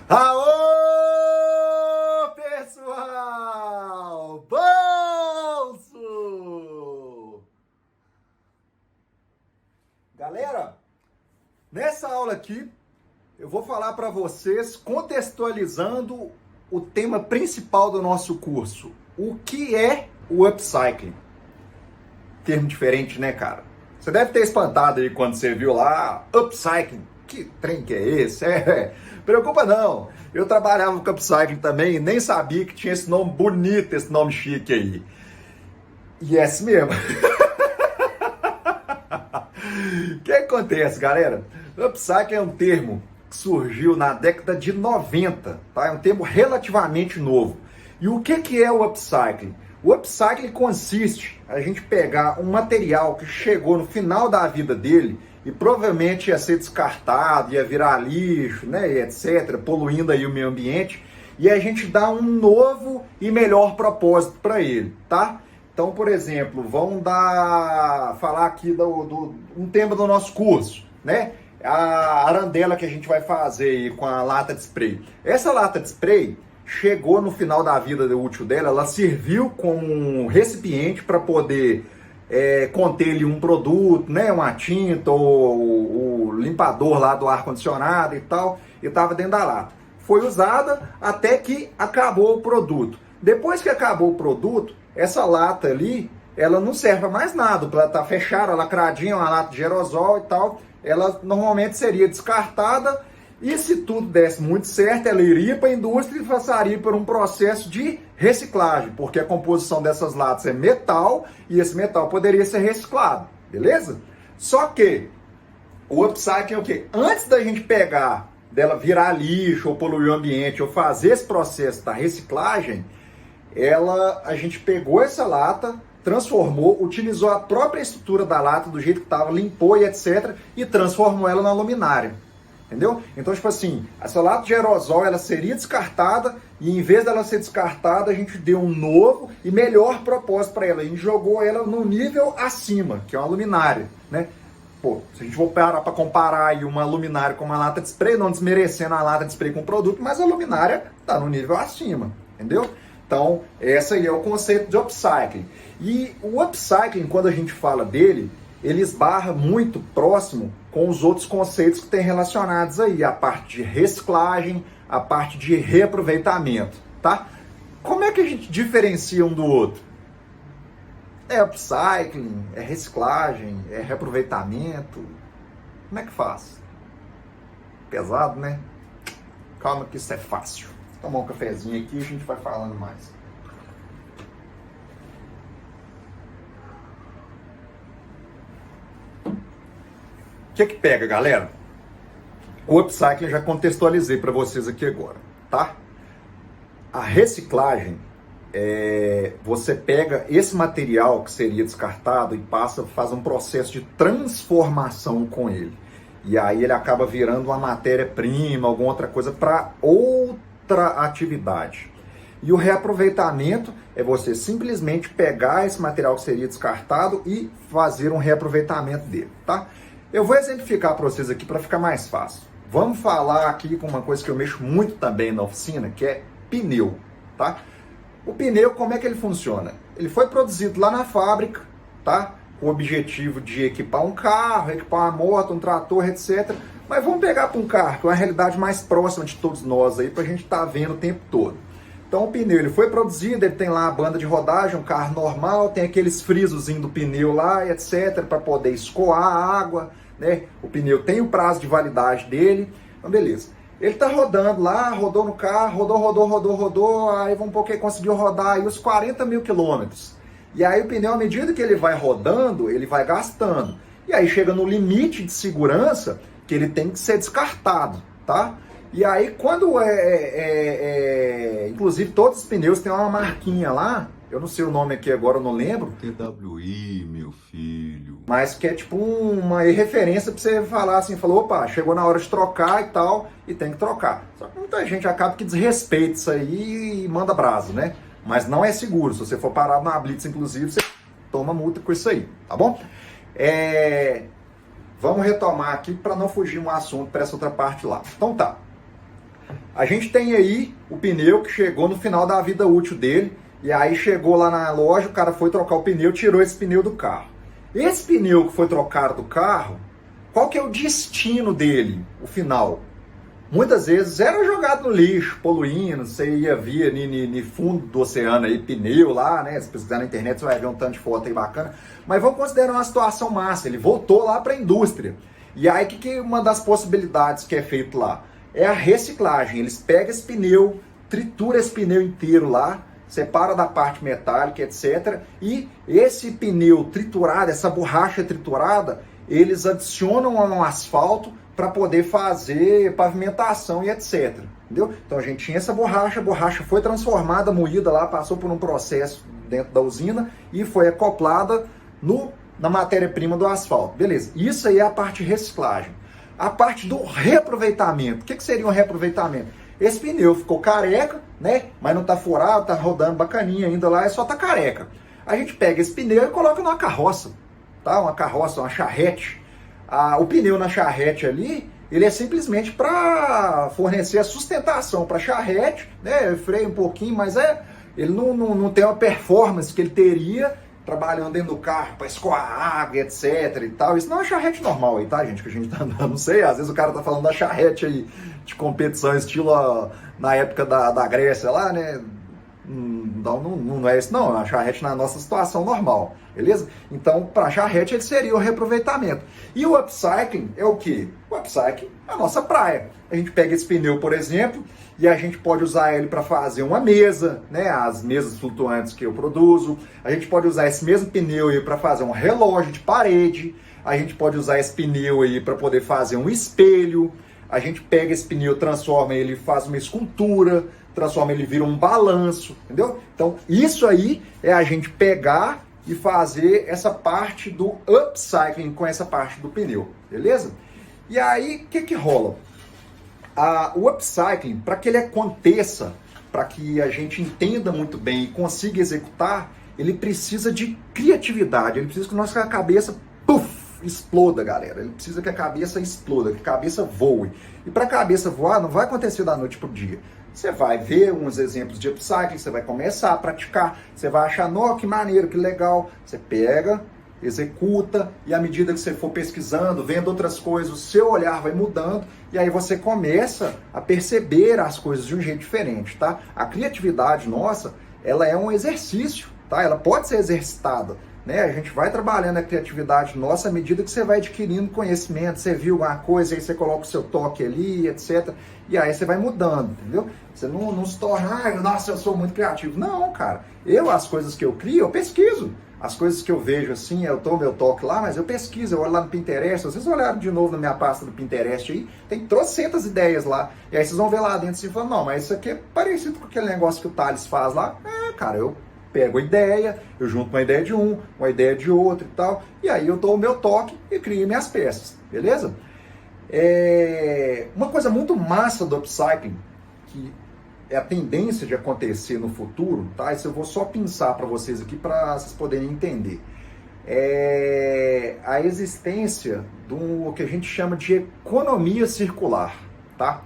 Aô, pessoal! Bolso! Galera, nessa aula aqui, eu vou falar para vocês, contextualizando o tema principal do nosso curso. O que é o upcycling? Termo diferente, né, cara? Você deve ter espantado aí quando você viu lá, upcycling. Que trem que é esse? Preocupa não. Eu trabalhava com upcycling também e nem sabia que tinha esse nome bonito, esse nome chique aí. E é assim mesmo. O que acontece, galera? Upcycling é um termo que surgiu na década de 90, tá? É um termo relativamente novo. E o que é o upcycling? O upcycling consiste a gente pegar um material que chegou no final da vida dele e provavelmente ia ser descartado, ia virar lixo, né, e etc., poluindo aí o meio ambiente, e a gente dá um novo e melhor propósito para ele, tá? Então, por exemplo, vamos falar aqui um tema do nosso curso, né? A arandela que a gente vai fazer aí com a lata de spray. Essa lata de spray chegou no final da vida útil dela, ela serviu como um recipiente para poder conter ali um produto, né, uma tinta ou o limpador lá do ar-condicionado e tal, e estava dentro da lata. Foi usada até que acabou o produto. Depois que acabou o produto, essa lata ali, ela não serve para mais nada, ela está fechada, lacradinha, uma lata de aerosol e tal, ela normalmente seria descartada. E se tudo desse muito certo, ela iria para a indústria e passaria por um processo de reciclagem, porque a composição dessas latas é metal e esse metal poderia ser reciclado, beleza? Só que o upcycling é o quê? Antes da gente pegar, dela virar lixo ou poluir o ambiente ou fazer esse processo da reciclagem, a gente pegou essa lata, transformou, utilizou a própria estrutura da lata do jeito que estava, limpou e etc. e transformou ela na luminária. Entendeu? Então, tipo assim, essa lata de aerosol, ela seria descartada e em vez dela ser descartada, a gente deu um novo e melhor propósito para ela. A gente jogou ela no nível acima, que é uma luminária, né? Pô, se a gente for parar para comparar aí uma luminária com uma lata de spray, não desmerecendo a lata de spray com o produto, mas a luminária tá no nível acima, entendeu? Então, esse aí é o conceito de upcycling. E o upcycling, quando a gente fala dele, ele esbarra muito próximo com os outros conceitos que tem relacionados aí, a parte de reciclagem, a parte de reaproveitamento, tá? Como é que a gente diferencia um do outro? É upcycling, é reciclagem, é reaproveitamento? Como é que faz? Pesado, né? Calma que isso é fácil. Vou tomar um cafezinho aqui e a gente vai falando mais. O que pega, galera? O upcycling eu já contextualizei para vocês aqui agora, tá? A reciclagem você pega esse material que seria descartado e faz um processo de transformação com ele. E aí ele acaba virando uma matéria-prima, alguma outra coisa para outra atividade. E o reaproveitamento é você simplesmente pegar esse material que seria descartado e fazer um reaproveitamento dele, tá? Eu vou exemplificar para vocês aqui para ficar mais fácil. Vamos falar aqui com uma coisa que eu mexo muito também na oficina, que é pneu, tá? O pneu, como é que ele funciona? Ele foi produzido lá na fábrica, tá? Com o objetivo de equipar um carro, equipar uma moto, um trator, etc. Mas vamos pegar para um carro, que é uma realidade mais próxima de todos nós aí, para a gente estar vendo o tempo todo. Então o pneu, ele foi produzido, ele tem lá a banda de rodagem, um carro normal, tem aqueles frisozinhos do pneu lá, etc, para poder escoar a água, né? O pneu tem o prazo de validade dele, então beleza. Ele tá rodando lá, rodou no carro, rodou, aí vamos porque conseguiu rodar aí os 40 mil quilômetros. E aí o pneu, à medida que ele vai rodando, ele vai gastando. E aí chega no limite de segurança que ele tem que ser descartado, tá? E aí quando inclusive todos os pneus têm uma marquinha lá, eu não sei o nome aqui agora, eu não lembro. TWI, meu filho. Mas que é tipo uma referência para você falar assim, falou, opa, chegou na hora de trocar e tal, e tem que trocar. Só que muita gente acaba que desrespeita isso aí e manda brasa, né? Mas não é seguro, se você for parar na blitz, inclusive, você toma multa com isso aí, tá bom? Vamos retomar aqui para não fugir um assunto para essa outra parte lá. Então tá. A gente tem aí o pneu que chegou no final da vida útil dele, e aí chegou lá na loja, o cara foi trocar o pneu, tirou esse pneu do carro. Esse pneu que foi trocado do carro, qual que é o destino dele, o final? Muitas vezes era jogado no lixo, poluindo, você ia ver no fundo do oceano aí, pneu lá, né? Se pesquisar na internet você vai ver um tanto de foto aí bacana. Mas vamos considerar uma situação massa, ele voltou lá para a indústria. E aí que uma das possibilidades que é feito lá? É a reciclagem. Eles pegam esse pneu, tritura esse pneu inteiro lá, separa da parte metálica, etc. E esse pneu triturado, essa borracha triturada, eles adicionam a um asfalto para poder fazer pavimentação e etc. Entendeu? Então a gente tinha essa borracha, a borracha foi transformada, moída lá, passou por um processo dentro da usina e foi acoplada na matéria-prima do asfalto. Beleza, isso aí é a parte de reciclagem. A parte do reaproveitamento, o que seria um reaproveitamento? Esse pneu ficou careca, né? Mas não tá furado, tá rodando bacaninha ainda lá, é só tá careca. A gente pega esse pneu e coloca numa carroça, tá? Uma carroça, uma charrete. O pneu na charrete ali, ele é simplesmente para fornecer a sustentação para a charrete, né? Freia um pouquinho, mas ele não tem uma performance que ele teria trabalhando dentro do carro para escoar água, etc e tal. Isso não é uma charrete normal aí, tá, gente? Que a gente tá andando, não sei, às vezes o cara tá falando da charrete aí de competição estilo na época da Grécia lá, né? Não é isso não, é uma charrete na nossa situação normal, beleza? Então, para a charrete ele seria o reaproveitamento. E o upcycling é o quê? O upcycling é a nossa praia. A gente pega esse pneu, por exemplo, e a gente pode usar ele para fazer uma mesa, né? As mesas flutuantes que eu produzo. A gente pode usar esse mesmo pneu aí para fazer um relógio de parede. A gente pode usar esse pneu aí para poder fazer um espelho. A gente pega esse pneu, transforma ele, faz uma escultura, transforma ele, vira um balanço, entendeu? Então, isso aí é a gente pegar e fazer essa parte do upcycling com essa parte do pneu, beleza? E aí, o que rola? O upcycling, para que ele aconteça, para que a gente entenda muito bem e consiga executar, ele precisa de criatividade, ele precisa que a nossa cabeça, exploda, galera. Ele precisa que a cabeça exploda, que a cabeça voe. E para a cabeça voar, não vai acontecer da noite pro dia. Você vai ver uns exemplos de upcycling, você vai começar a praticar, você vai achar, nossa, que maneiro, que legal. Você pega, executa, e à medida que você for pesquisando, vendo outras coisas, o seu olhar vai mudando, e aí você começa a perceber as coisas de um jeito diferente, tá? A criatividade nossa, ela é um exercício, tá? Ela pode ser exercitada, né? A gente vai trabalhando a criatividade nossa à medida que você vai adquirindo conhecimento, você viu alguma coisa, aí você coloca o seu toque ali, etc. E aí você vai mudando, entendeu? Você não se torna, nossa, eu sou muito criativo. Não, cara. As coisas que eu crio, eu pesquiso. As coisas que eu vejo assim, eu dou meu toque lá, mas eu pesquiso, eu olho lá no Pinterest. Vocês olharam de novo na minha pasta do Pinterest aí, tem trocentas ideias lá. E aí vocês vão ver lá dentro e falam, não, mas isso aqui é parecido com aquele negócio que o Thales faz lá. Cara, eu pego a ideia, eu junto uma ideia de um, uma ideia de outro e tal, e aí eu dou o meu toque e crio minhas peças, beleza? Uma coisa muito massa do upcycling, que é a tendência de acontecer no futuro, tá? Isso eu vou só pensar para vocês aqui para vocês poderem entender. A existência do que a gente chama de economia circular, tá?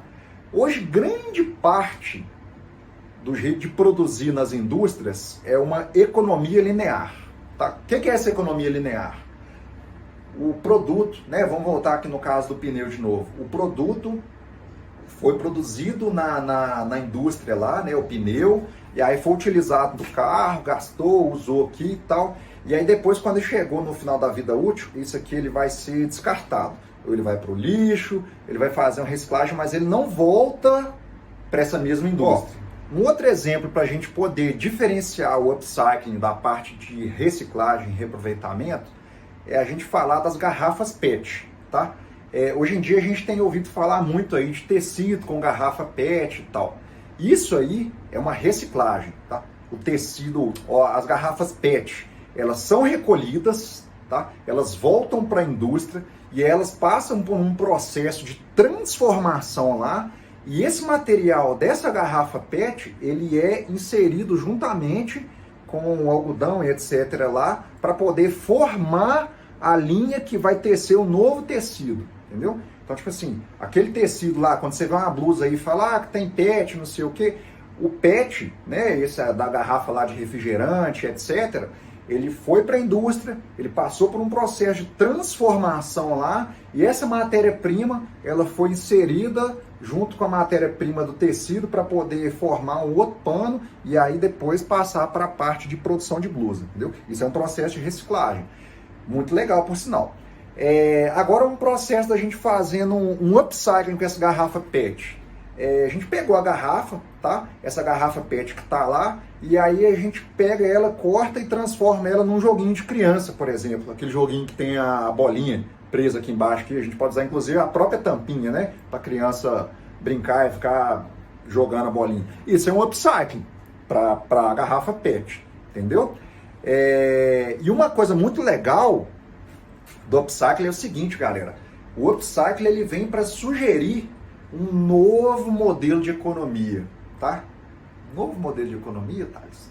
Hoje, grande parte do jeito de produzir nas indústrias é uma economia linear, tá? O que é essa economia linear? O produto, né? Vamos voltar aqui no caso do pneu de novo. O produto foi produzido na indústria lá, né? O pneu, e aí foi utilizado no carro, gastou, usou aqui e tal. E aí depois, quando ele chegou no final da vida útil, isso aqui ele vai ser descartado. Ou ele vai para o lixo, ele vai fazer uma reciclagem, mas ele não volta para essa mesma indústria. Um outro exemplo para a gente poder diferenciar o upcycling da parte de reciclagem e reaproveitamento é a gente falar das garrafas PET, tá? Hoje em dia a gente tem ouvido falar muito aí de tecido com garrafa PET e tal. Isso aí é uma reciclagem, tá? O tecido, as garrafas PET, elas são recolhidas, tá? Elas voltam para a indústria e elas passam por um processo de transformação lá. E esse material dessa garrafa PET, ele é inserido juntamente com o algodão e etc. lá, para poder formar a linha que vai tecer o novo tecido, entendeu? Então, tipo assim, aquele tecido lá, quando você vê uma blusa aí e fala que tem PET, não sei o quê, o PET, né, esse é da garrafa lá de refrigerante, etc., ele foi para a indústria, ele passou por um processo de transformação lá, e essa matéria-prima, ela foi inserida junto com a matéria-prima do tecido para poder formar um outro pano e aí depois passar para a parte de produção de blusa, entendeu? Isso é um processo de reciclagem. Muito legal, por sinal. Agora um processo da gente fazendo um upcycling com essa garrafa PET. A gente pegou a garrafa, tá? Essa garrafa PET que tá lá, e aí a gente pega ela, corta e transforma ela num joguinho de criança, por exemplo. Aquele joguinho que tem a bolinha presa aqui embaixo, que a gente pode usar inclusive a própria tampinha, né? Pra criança brincar e ficar jogando a bolinha. Isso é um upcycling para a garrafa PET, entendeu? E uma coisa muito legal do upcycling é o seguinte, galera. O upcycling ele vem para sugerir um novo modelo de economia, tá? Novo modelo de economia, Thales?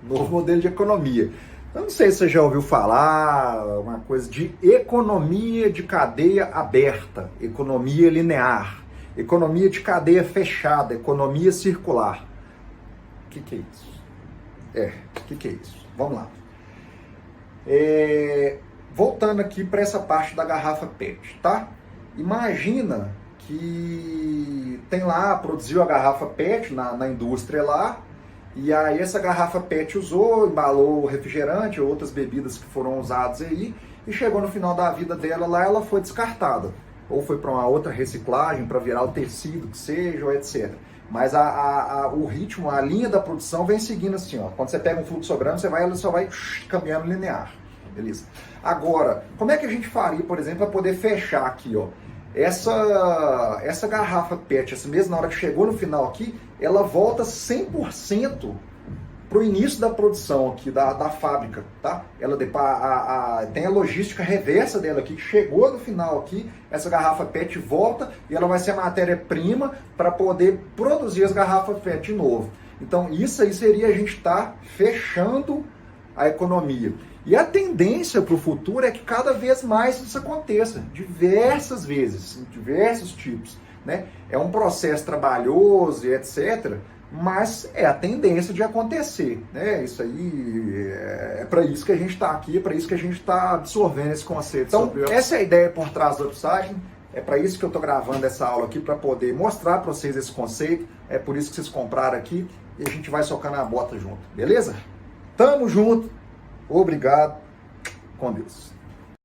Novo modelo de economia. Eu não sei se você já ouviu falar uma coisa de economia de cadeia aberta, economia linear, economia de cadeia fechada, economia circular. O que é isso? O que é isso? Vamos lá. Voltando aqui para essa parte da garrafa PET, tá? Imagina que tem lá, produziu a garrafa PET na indústria lá, e aí essa garrafa PET usou, embalou o refrigerante ou outras bebidas que foram usadas aí, e chegou no final da vida dela lá, ela foi descartada. Ou foi para uma outra reciclagem, para virar o tecido que seja, ou etc. Mas o ritmo, a linha da produção vem seguindo assim, ó. Quando você pega um fluxograma, ela só vai caminhando linear. Beleza? Agora, como é que a gente faria, por exemplo, para poder fechar aqui, ó? Essa garrafa PET, essa mesmo na hora que chegou no final aqui, ela volta 100% para o início da produção aqui, da fábrica, tá? Ela tem a logística reversa dela aqui, que chegou no final aqui, essa garrafa PET volta e ela vai ser a matéria-prima para poder produzir as garrafas PET de novo. Então isso aí seria a gente estar fechando a economia. E a tendência para o futuro é que cada vez mais isso aconteça, diversas vezes, em diversos tipos, né? É um processo trabalhoso e etc., mas é a tendência de acontecer, né? Isso aí é para isso que a gente está aqui, é para isso que a gente está absorvendo esse conceito. Então, essa é a ideia por trás do upcycling, é para isso que eu estou gravando essa aula aqui, para poder mostrar para vocês esse conceito, é por isso que vocês compraram aqui, e a gente vai socando a bota junto, beleza? Tamo junto! Obrigado, com Deus.